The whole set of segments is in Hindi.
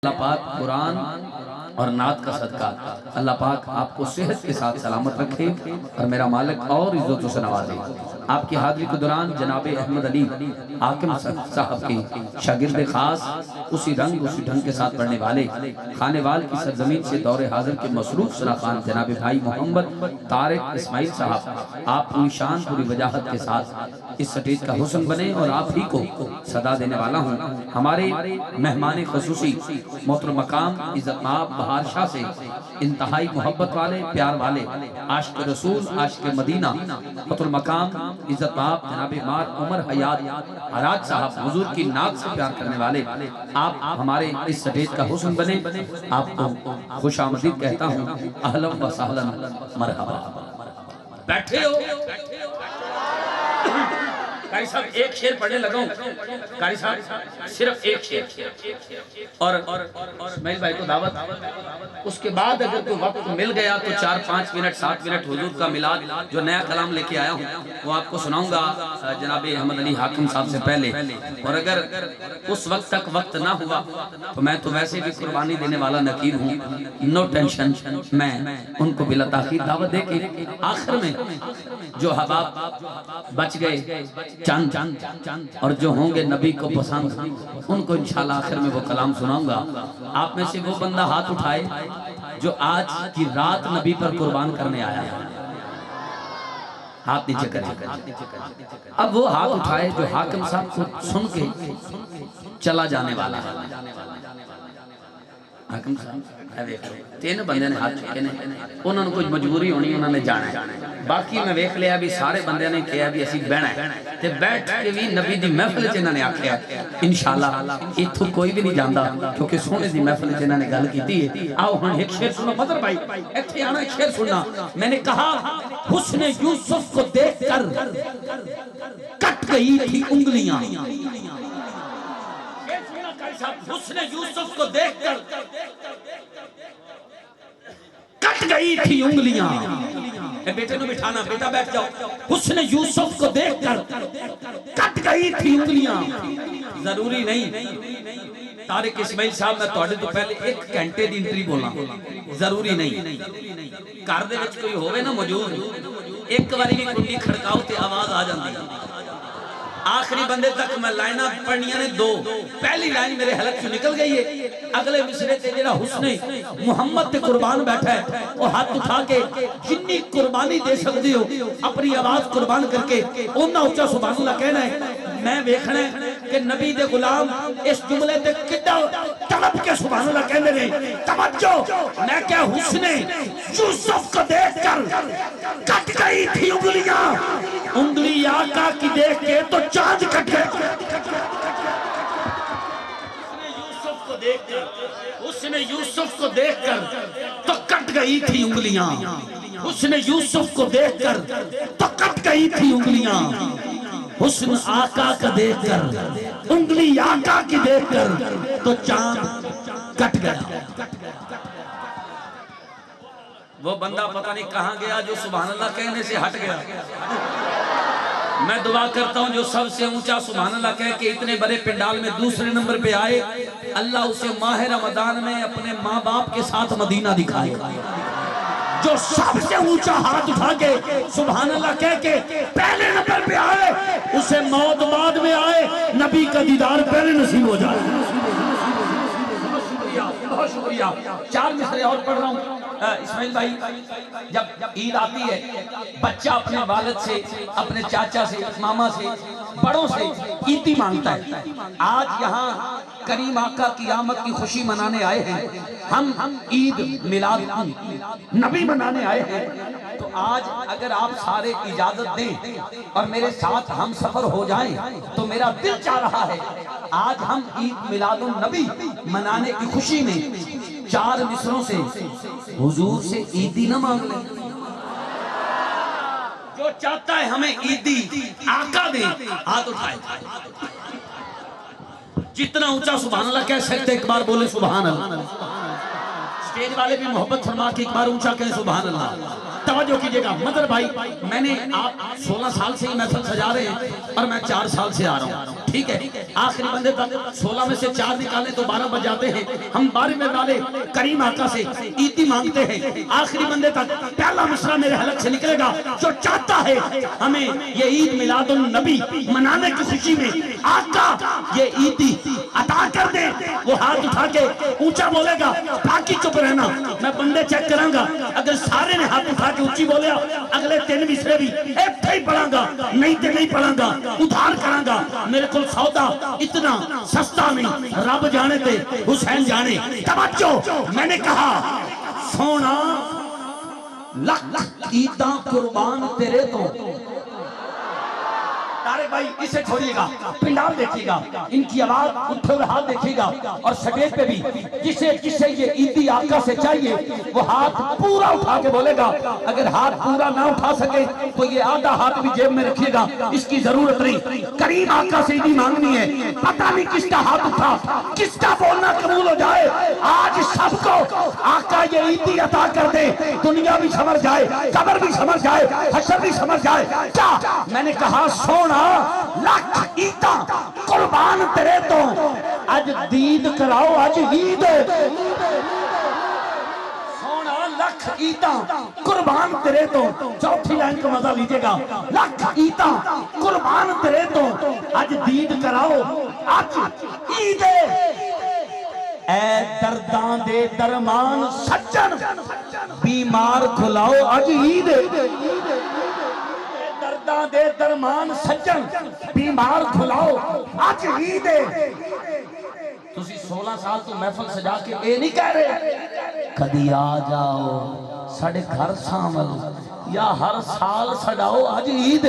अल्लाह पाक कुरान और नात का सदका अल्लाह पाक आपको सेहत के साथ सलामत रखे और मेरा मालिक और इज्जतों से नवाजे। आपकी हाजिरी के दौरान जनाब अहमद अली हाकिम साहब के शागिर्द खास उसी ढंग के साथ पढ़ने वाले खानेवाल की सरजमीन से दौरे हाजिर के मसरूफ सना खान जनाब भाई मोहम्मद तारिक इस्माइल साहब आप पूरी शान पूरी वजाहत के साथ इस स्टेज का हुस्न बने और आप ही को सदा देने वाला हूँ। हमारे मेहमान खसूसी मोहतरम मकाम इज़्ज़त-माब बहार शाह से इंतहाई मोहब्बत वाले प्यार वाले आशिक रसूल आशिक मदीना मोहतरम मकाम इज़्ज़त-माब जनाब मार उमर हयात हराज साहब हुजूर की नात से प्यार करने वाले आप हमारे इस स्टेज का हुस्न बने। आपको खुशामदीद कहता हूँ, अहलन व सहलन मरहबा। बैठे हो कारी साहब, एक शेर पढ़ने लगा कारी साहब, सिर्फ एक शेर और इस्माइल भाई को दावत। उसके बाद अगर कोई वक्त मिल गया तो 4-5 मिनट 7 मिनट हुजूर का मिलाद जो नया कलाम लेके आया हूँ वो आपको सुनाऊंगा जनाब अहमद अली हाकिम साहब से पहले। और अगर उस वक्त तक वक्त ना हुआ तो मैं तो वैसे भी कुर्बानी देने वाला नकीर हूँ, नो टेंशन। मैं उनको बिला ताखीर दावत दे के आखिर में जो हबाब बच गए चंद और जो होंगे नबी को पसंद उनको इंशाल्लाह आखिर में वो कलाम सुनाऊंगा। आप में से वो बंदा हाथ उठाए जो आज की रात नबी पर कुर्बान करने आया है, हाथ नीचे करें। अब वो हाथ उठाए जो हाकिम साहब को सुन के चला जाने वाला है। हाकिम साहब तीन बंदे ने हाथ चुके ने, उन्होंने कुछ मजबूरी होनी, उन्होंने जाना है। बाकी मैं वेख लिया भी सारे बंदे ने कहा भी असी बहना है ते बैठ के भी नबी दी महफिल च इन्होंने आख्या इंशाल्लाह इथों कोई भी नहीं जाता क्योंकि सोने दी महफिल च इन्होंने गल की है। आओ हुण एक शेर सुनो मदर भाई, इत्थे आना एक शेर सुनना। मैंने कहा हुस्न यूसुफ को देखकर कट गई थी उंगलियां। हुस्न यूसुफ को देखकर कट गई थी उंगलियां। बेटे को बिठाना, बेटा बैठ जाओ। हुस्न यूसुफ को देखकर कट गई थी उंगलियां। जरूरी नहीं तारिक इस्माइल साहब मैं तुहाडे तो पहले 1 घंटे दी इंट्री बोला, जरूरी नहीं घर दे विच कोई होवे ना मौजूद, एक बारी भी कुंडी खड़काओ ते आवाज आ जाती है। आखिरी बंदे तक मैं लाइना पढ़निया ने 2, पहली लाइन मेरे हलक से निकल गई है। अगले मिसरे से जेड़ा हुस्ने मुहम्मद ते कुर्बान बैठा है वो हाथ उठा के जिन्नी कुर्बानी दे सकते हो अपनी आवाज कुर्बान करके ओना ऊंचा सुभान अल्लाह कहना है। मैं देखना है कि नबी दे गुलाम इस जुमले ते कितना तड़प के सुभान अल्लाह कहते हैं। तवज्जो, मैं क्या हुस्ने यूसुफ को देखकर कट गई थी उंगलियां, उंगली आका की देख के तो चांद कट गया। उसने यूसुफ को देखकर तो कट गई थी उंगलियां, उसने यूसुफ को देखकर तो कट गई थी उंगलियां। हुस्न आका का देखकर उंगली आका की देखकर तो चांद कट गया। वो बंदा पता नहीं कहां गया जो सुभान अल्लाह कहने से हट गया। मैं दुआ करता हूँ जो सबसे ऊंचा सुभान अल्लाह कह के इतने बड़े पंडाल में दूसरे नंबर पे आए, अल्लाह उसे माह रमजान में अपने माँ बाप के साथ मदीना दिखाए। जो सबसे ऊंचा हाथ उठा के सुभान अल्लाह कह के पहले नंबर पे आए उसे मौत बाद में आए, नबी का दीदार पहले नसीब हो जाए। बहुत शुक्रिया। 4 मिसरे और पढ़ रहा हूँ। इस्माइल भाई, जब ईद आती है बच्चा अपने वालिद से अपने चाचा से मामा से बड़ों से ईदी मांगता है। आज यहाँ करीम आका की आमद की खुशी मनाने आए हैं, हम ईद मिलाद नबी मनाने आए हैं। तो आज अगर आप सारे इजाजत दें और मेरे साथ हम सफर हो जाएं तो मेरा दिल चाह रहा है आज हम ईद मिलादुन नबी मनाने की खुशी में 4 मिसरों से हुजूर से ईदी न मांग ले। जो चाहता है हमें ईदी आका दे हाथ उठाए। जितना ऊंचा सुभान अल्लाह कह सकते एक बार बोले सुभान अल्लाह। स्टेज वाले भी मोहब्बत फरमा के एक बार ऊंचा कहें सुभान अल्लाह। तवज्जो कीजिएगा मदर भाई, मैंने आप 16 साल से ही महफिल सजा रहे हैं और मैं 4 साल से आ रहा हूँ, ठीक है। आखिरी बंदे तक 16 में से 4 निकाले तो 12 बज जाते हैं। हम 12 में वाले करीम आका से ईदी मांगते हैं। आखिरी बंदे तक पहला मिसरा मेरे हलक से निकलेगा जो चाहता है हमें ये ईद मिलादुन नबी मनाने की खुशी में आका ये ईदी अता कर दे, वो हाथ उठा के ऊंचा बोलेगा, बाकी चुप रहना। मैं बंदे चेक करांगा, अगर सारे ने हाथ उठा के ऊंची बोलिया अगले 3 मिसरे भी एक ही पढ़ांगा, नहीं तो नहीं पढ़ांगा, उधार करांगा। मेरे को सौदा इतना सस्ता नहीं, रब जाने थे हुसैन जाने। तवज्जो, मैंने कहा सोना लख ईदा कुर्बान तेरे तो। तारे भाई इसे छोड़िएगा, पिंडाल देखिएगा, इनकी आवाज उठे हुए हाथ देखिएगा और स्टेज पे भी जिसे जिसे ये ईदी आका से चाहिए वो हाथ पूरा उठा के बोलेगा। अगर हाथ पूरा ना उठा सके तो ये आधा हाथ भी जेब में रखिएगा, इसकी जरूरत नहीं। करीम आका से ईदी मांगनी है, पता नहीं किसका हाथ उठा, किसका बोलना कबूल हो जाए। आज सबको आका ये ईदी अता कर दे, दुनिया भी समझ जाए, कब्र भी समझ जाए, हशर भी समझ जाए। क्या मैंने कहा सोना लख ईदा कुर्बान तेरे तो। आज दीद कराओ, आज ईद। सोना लख ईदा कुर्बान तेरे तो। चौथी लाइन का मजा लीजिएगा, लख ईदा कुर्बान तेरे तो। आज दीद कराओ, आज ईद। ऐ दर्दां दे दरमान सज्जन बीमार खुलाओ, आज ईद। दे दरमान सज्जन बीमार खुलाओ, आज ईद। तुसी 16 साल तो महफिल सजा के ये नहीं कह रहे कदी आ जाओ साढ़े घर शामिल या हर साल सजाओ, आज ईद।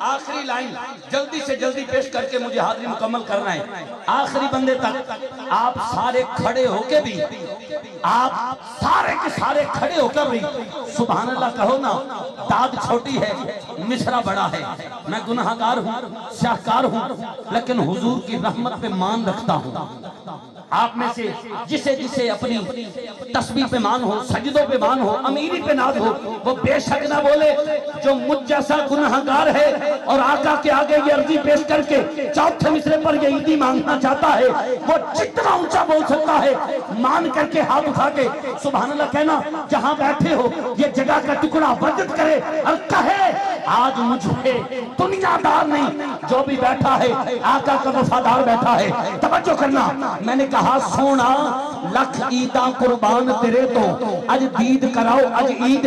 आखिरी लाइन जल्दी से जल्दी पेश करके मुझे हाजिरी मुकम्मल करना है। आखिरी बंदे तक आप सारे खड़े होके भी, आप सारे के सारे खड़े होकर भी सुभान अल्लाह कहो ना। दाद छोटी है, मिसरा बड़ा है। मैं गुनाहगार हूँ, शाहकार हूँ, लेकिन हुजूर की रहमत पे मान रखता हूँ। आप में से जिसे जिसे अपनी तस्बीह पे मान हो, सजदों पे मान हो, अमीरी पे नाज हो, वो बेशक ना बोले। जो मुझ जैसा गुनाहगार है और आका के आगे ये अर्जी पेश करके चौथे मिसरे पर ये ईदी मांगना चाहता है, वो जितना ऊंचा बोल सकता है मान करके हाथ उठा के सुभान अल्लाह कहना। जहां बैठे हो ये जगह का टुकड़ा बरकत करे और कहे आज मुझे दुनियादार नहीं, जो भी बैठा है आका का वफादार बैठा है। तवज्जो करना, मैंने कहा सोना लख ईदा कुर्बान तेरे तो। आज दीद कराओ, आज ईद।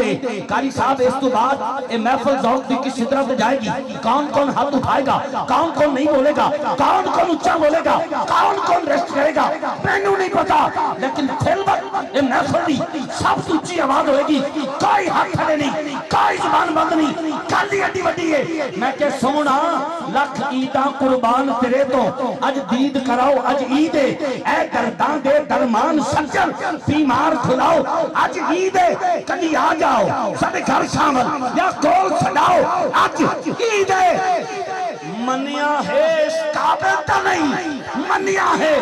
कारी साहब इस तो बाद ये महफिल ज़ौक़ दी किस तरह से जाएगी? कौन कौन हाथ उठाएगा, कौन कौन नहीं बोलेगा, कौन कौन ऊंचा बोलेगा, कौन कौन रेस्ट करेगा, मैनू नहीं पता। लेकिन फिर ये महफिल दी सब ऊंची आवाज होगी, कोई हाथ खड़े नहीं, कोई जुबान बंद नहीं, खाली अड्डी वड्डी है। मैं के सोना लख ईदा कुर्बान तेरे तो। आज दीद कराओ, आज ईद। ऐ दर्दां दे दरमान सज्जन बीमार खुलाओ, आज ईद। कभी आ जाओ साडे घर शामिल या कोल सजाओ, आज ईद। मनिया है इस काबिल तो नहीं, मनिया है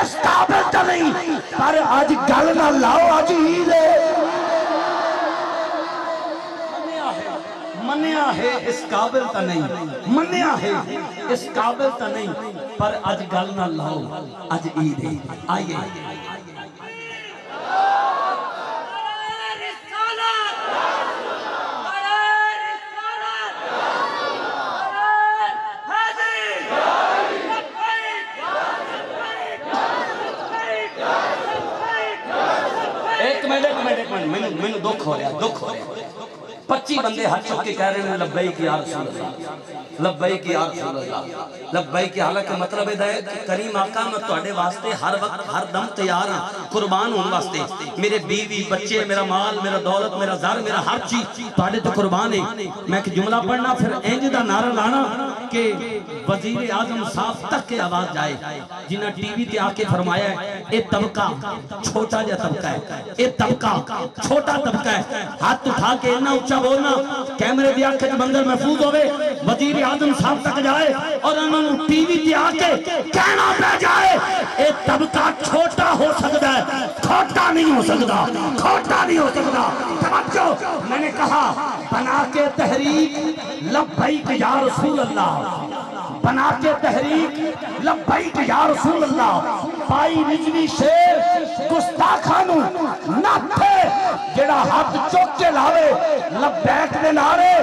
इस काबिल तो नहीं, पर आज गल ना लाओ, आज ईद। मनिया है इस काबिल तो नहीं, मनिया है इस काबिल तो नहीं, पर आज गल ना लाओ, आज ईद है। आइए एक मिनट मैंने दुख हो रहा, दुख हो रहा। 25 बंदे हाथ चुक के कह रहे हैं लब्बैक या रसूल अल्लाह, लब्बैक या रसूल अल्लाह, लब्बैक। हालांकि मतलब है कि करीम आका मैं तुहाडे वास्ते हर वक्त हर दम तैयार हां कुर्बान होने वास्ते। मेरे बीवी बच्चे, मेरा माल, मेरा दौलत, मेरा ज़र, मेरा हर चीज तुहाडे ते कुर्बान है। मैं एक जुमला पढ़ना फिर इंज दा नारा लाना कि वजीर आजम साहब तक के आवाज जाए, जिन्हें टीवी ते आके फरमाया ये तबका छोटा जा तबका है, ये तबका छोटा तबका है। हाथ उठा के इतना ऊंचा बोलना कैमरे की अख च मंजर महफूज होवे, वजीर आजम साहब तक जाए और उन्होंने टीवी ते आके कहना पै जाए ये तबका छोटा हो सकता है, खोटा नहीं हो सकता, खोटा नहीं हो सकता। समझो, मैंने कहा बना के तहरीक लब्बैक या रसूल अल्लाह, बना के तहरीक लब्बैक या रसूल अल्लाह। पाई रिजवी शेर गुस्ताखानू ना थे जेड़ा हाथ चुक के लावे लब्बैक दे नारे,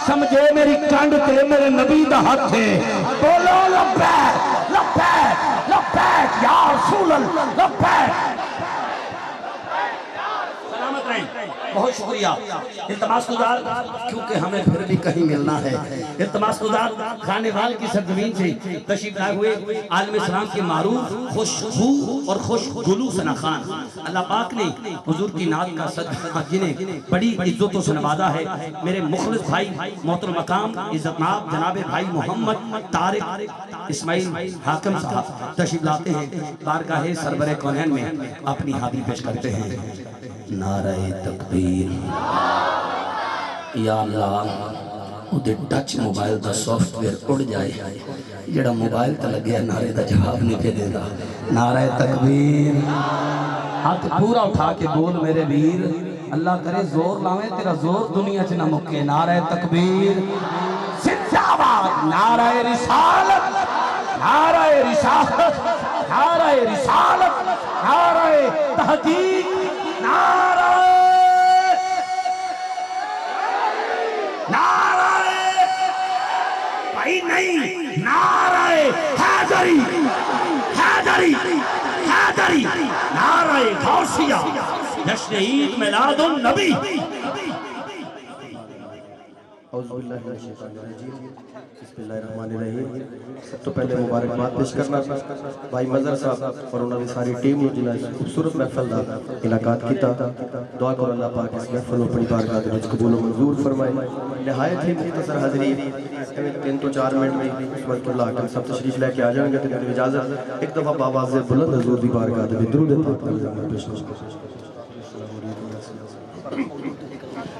समझे मेरी कंड ते मेरे नबी दा हाथ है। बोलो लब्बैक लब्बैक लब्बैक या रसूल अल्लाह, लब्बैक। सलामत रहें, बहुत शुक्रिया। इल्तमास गुजार, क्योंकि हमें फिर भी कहीं मिलना है। इल्तमास गुजार, खानेवाल की सरजमीन से तशरीफ लाए हुए आलम इस्लाम के मारूफ खुशबू और खुशगुलू सना खान, अल्लाह पाक ने हुजूर की नात का सदका जिन्हें बड़ी इज्जतों से नवाजा है। मेरे मुखलिस भाई मोहतरम मकाम इज्जतनाब जनाब भाई मोहम्मद तारिक इस्माइल हाकिम साहब तशरीफ लाते हैं, बारगाहे सरवरे कौनैन में अपनी हादी पेश करते हैं। नारे तकबीर। या अल्लाह उदे टच मोबाइल का सॉफ्टवेयर उड़ जाए, जेड़ा मोबाइल ते लगे नारे का जवाब नहीं पे देता। नारे तकबीर। हाथ पूरा उठा के बोल मेरे वीर, अल्लाह करे जोर लावे तेरा जोर दुनिया च ना मुक्के। नारे तकबीर जिंदाबाद, नारे रिसालत, नारे रिसालत, नारे रिसालत, नारे तहकीक, नारे नारे भाई नहीं, नारे हैदरी, हैदरी, हैदरी, नारे गौसिया, जश्न ईद मिलादुन नबी। सब तो पहले मुबारकबाद पेश करना भाई मजर साहब और उन्होंने सारी टीम ने जिन्हें खूबसूरत महफल का इनाकात किया। दुआ करो अल्लाह पाक इस महफल को अपनी बारगाह में कबूल और मंजूर फरमाए। नहायत ही मुख्तसर हाज़री 3 तो 4 मिनट में उस वक्त अल्लाह के सब तशरीफ लेके आ जाएंगे, तो मेरी इजाज़त एक दफ़ा बावाज़ बुलंद हुज़ूर की बारगाह में दुरूद पाक पेश करो।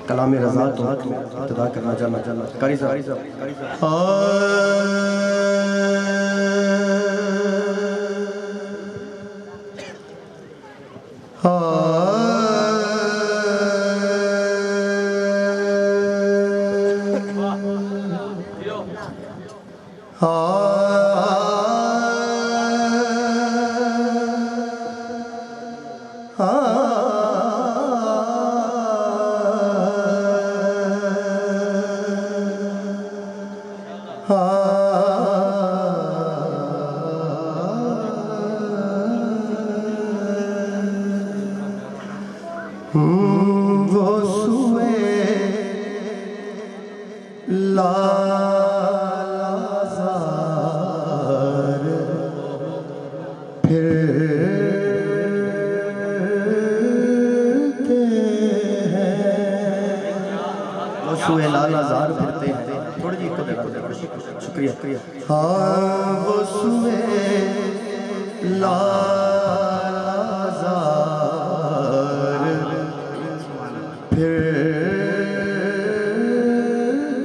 कलाम रज़ा तो इब्तिदा करना चाहना कारी साहब। वो सुए लाज़ार फिरते हैं, वो सुए लाज़ार फिरते हैं। थोड़ी जी शुक्रिया। हाँ वो सुए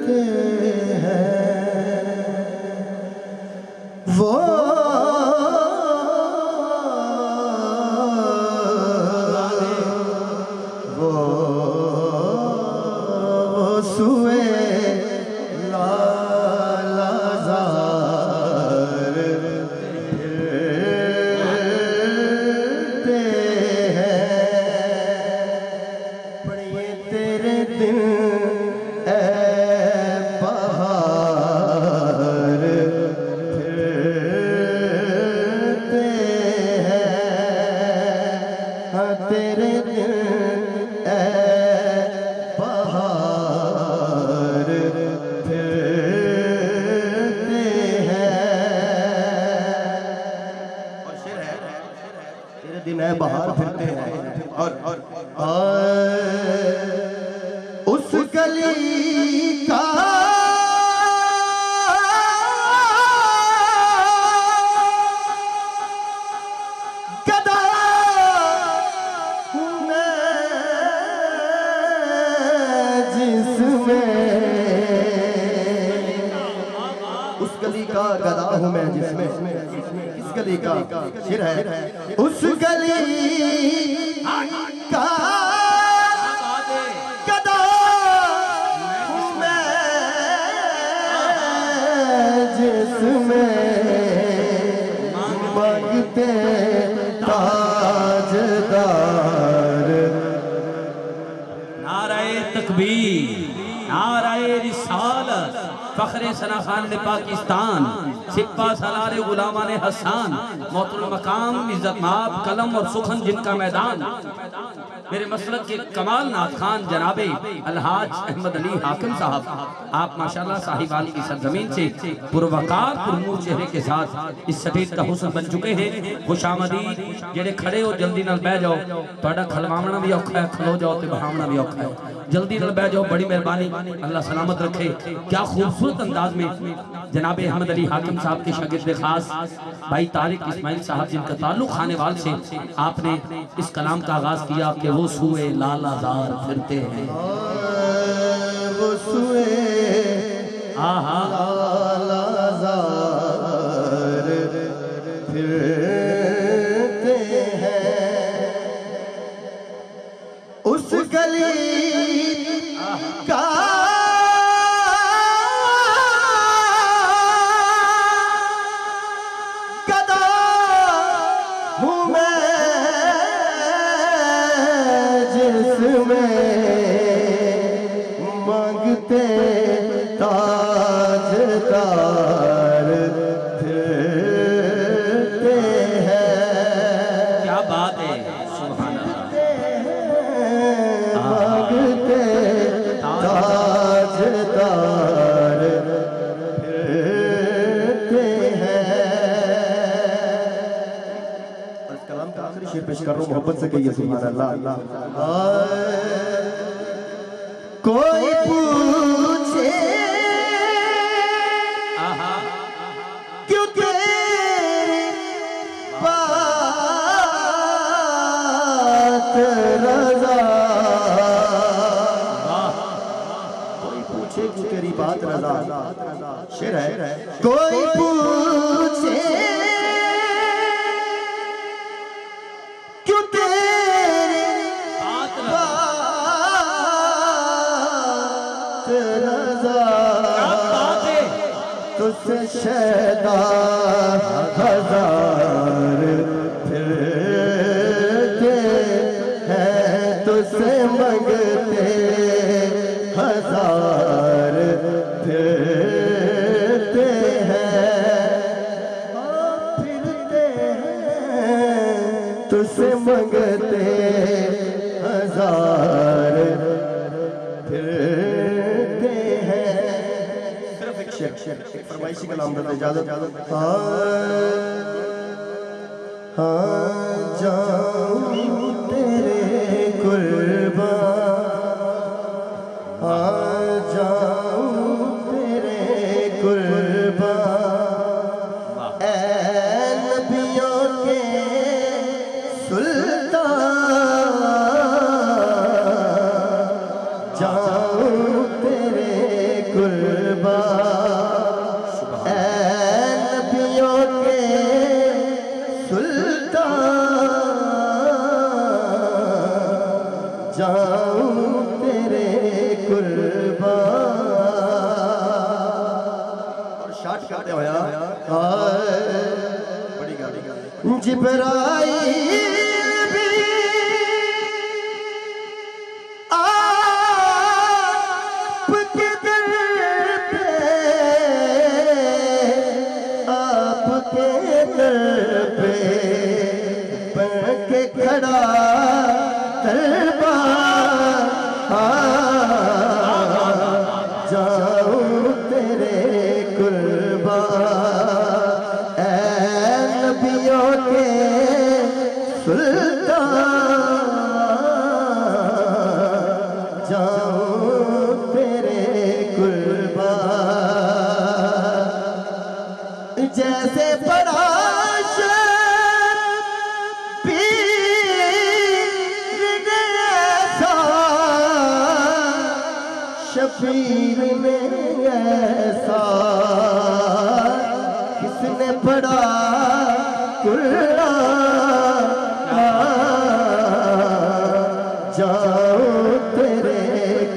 फिरते हैं, वो सुए लाज़ार फिरते हैं। पढ़िए तेरे दिन ए बहार फिरते हैं, हाँ तेरे दिन ए बहार फिरते हैं। और शेर है तेरे दिन ए बहार फिरते हैं। और उस गली का गदा हूँ मैं जिसमें, उस गली का गदा हूँ मैं जिसमें। इस गली का शेर है, उस गली फखरे सना खान ने पाकिस्तान, सिप्पा सलारे गुलामा ने हसान, मोहतरम मकाम इज्जत माब कलम और सुखन जिनका मैदान, मेरे मसलक के कमाल नाथ खान जनाबे अलहाज अहमद अली हाकिम साहब, आप माशाल्लाह साहिबाल की सरजमीन से पुरवकार पुरनूर चेहरे के साथ इस सटीत का हुस्न बन चुके हैं। खुशामदीद जेड़े खड़े हो जल्दी नाल बह जाओ, तुहाडा खलवावना भी औखा है, खलो जाओ तो बहावना भी औखा है, जल्दी नाल बह जाओ, बड़ी मेहरबानी, अल्लाह सलामत रखे। क्या खूबसूरत अंदाज में जनाबे अहमद अली हाकिम साहब के शागिर्द खास भाई तारिक इस्माइल साहब जिनका ताल्लुक खानेवाल से आपने इस कलाम का आगाज किया कि वो सुए लालाजार फिरते हैं, वो सुए लालाजार फिरते हैं, उस गली का गदा हूँ मैं जिसमें मांगते ताजदार फिरते हैं। क्या बात है, सुभान अल्लाह, मांगते ताजदार फिरते हैं। और इस कलाम का आखिरी शेर पेश कर रहा हूँ, मोहब्बत से कहिए सुभान अल्लाह। कोई पूछे क्यों तेरी बात रज़ा, कोई पूछे क्यों तेरी बात रज़ा, शेर है। कोई पूछे क्यों तेरी बात रज़ा, तुझसे शैदा हजार फिरते हैं, तुझसे मंगते हजार फिरते हैं, फिरते हैं, तुझसे मंगते हजार फिरते हैं। सिर्फ एक शेर, एक फरमाइशी कलाम देते इजाजत। हाँ जाऊं तेरे कुर्बान, हाँ जाऊं तेरे कुर्बान, ऐ नबियों के सुल्तान, जाऊं तेरे कुर्बान, ऐ नबियों के सुल्तान, जाऊं तेरे कुर्बान। और शाट करते हुए बड़ी गाड़ी जिब्राइल भी आपके दर पे, आपके दर पे बन के खड़ा दरबार, जाऊं तेरे कुर्बान, ऐ नबियों के सुल्तान, जाऊं तेरे कुर्बान। जैसे बड़ा शबीर ने ऐसा किसने पढ़ा कुरान, जाऊं तेरे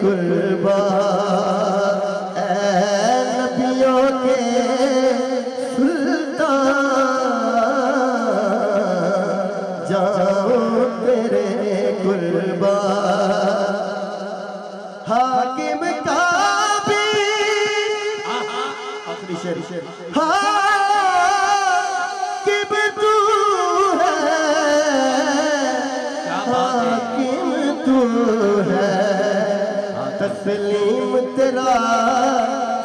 कुर्बान, ऐ नबियों के सुल्तान, जाऊं तेरे कुर्बान। हाकिम का भी हाकिम तू है, हाकिम तू है, तस्लीम तेरा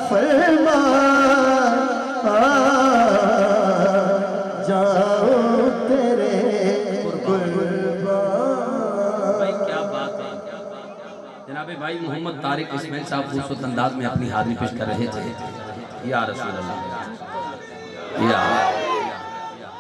फरमान, जाऊं तेरे कुर्बान। भाई क्या बात है जनाबे भाई मोहम्मद तारिक इस्माइल साहब खूबसूरत अंदाज में अपनी हाजिरी पेश कर रहे थे। या रसूल अल्लाह, या